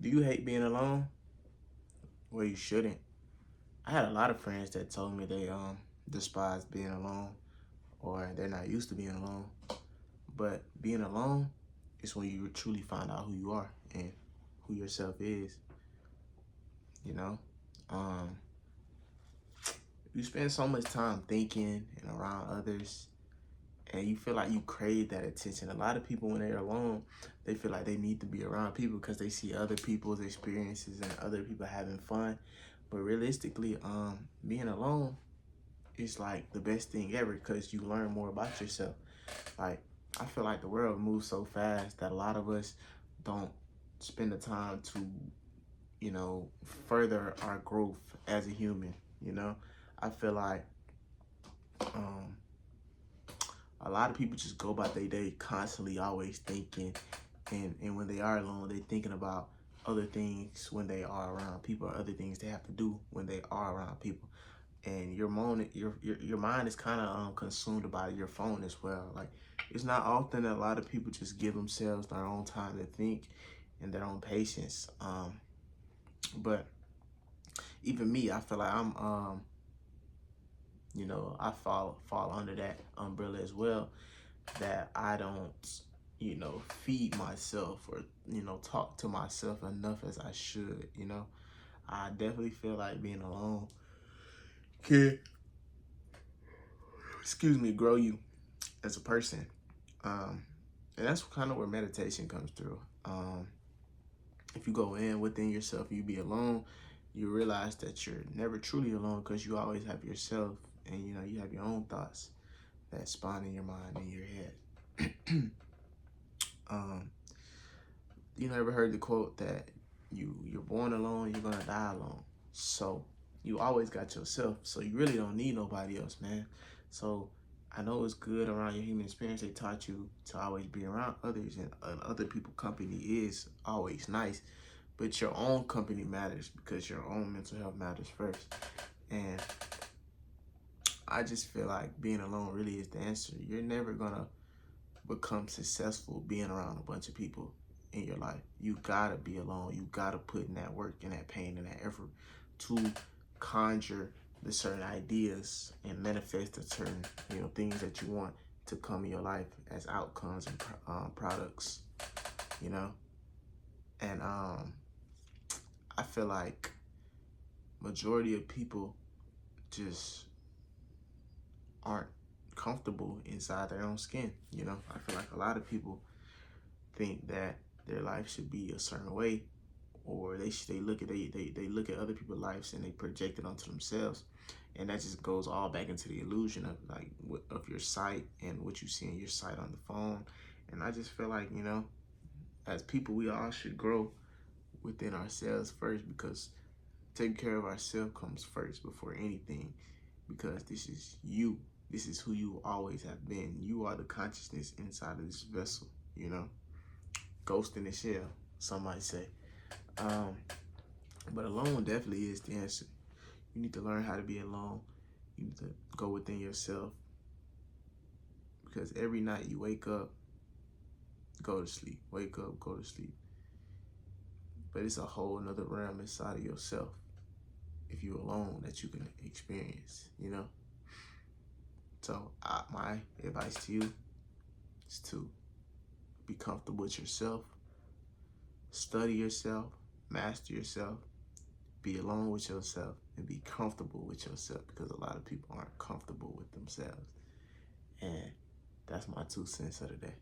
Do you hate being alone? Well, you shouldn't. I had a lot of friends that told me they despise being alone or they're not used to being alone. But being alone is when you truly find out who you are and who yourself is, you know? Um, you spend so much time thinking and around others and you feel like you crave that attention. A lot of people, when they're alone, they feel like they need to be around people because they see other people's experiences and other people having fun. But realistically, being alone is like the best thing ever because you learn more about yourself. Like, I feel like the world moves so fast that a lot of us don't spend the time to, further our growth as a human, you know? I feel like um, a lot of people just go about their day constantly always thinking, and when they are alone, they're thinking about other things when they are around people or other things they have to do when they are around people. And your mind is kind of consumed by your phone as well. Like, it's not often that a lot of people just give themselves their own time to think and their own patience. But even me, I feel like I fall under that umbrella as well, that I don't, feed myself or, talk to myself enough as I should, I definitely feel like being alone can, grow you as a person. Um, and that's kind of where meditation comes through. If you go in within yourself, you be alone, you realize that you're never truly alone because you always have yourself and, you have your own thoughts that spawn in your mind and your head. um, you never heard the quote that you're born alone, you're gonna die alone. So you always got yourself. So you really don't need nobody else, man. So I know it's good around your human experience. They taught you to always be around others, and other people company is always nice. But your own company matters because your own mental health matters first. And I just feel like being alone really is the answer. You're never gonna become successful being around a bunch of people in your life. You gotta be alone. You gotta put in that work and that pain and that effort to conjure the certain ideas and manifest the certain things that you want to come in your life as outcomes and products. You know, and I feel like majority of people just aren't comfortable inside their own skin. I feel like a lot of people think that their life should be a certain way, or they look at they look at other people's lives and they project it onto themselves, and that just goes all back into the illusion of like of your sight and what you see in your sight on the phone. And I just feel like as people, we all should grow within ourselves first, because taking care of ourselves comes first before anything, because this is you. This is who you always have been. You are the consciousness inside of this vessel, Ghost in the shell, some might say. Um, but alone definitely is the answer. You need to learn how to be alone. You need to go within yourself, because every night you wake up, go to sleep. Wake up, go to sleep. But it's a whole another realm inside of yourself, if you're alone, that you can experience. So my advice to you is to be comfortable with yourself, study yourself, master yourself, be alone with yourself, and be comfortable with yourself, because a lot of people aren't comfortable with themselves. And that's my 2 cents of the day.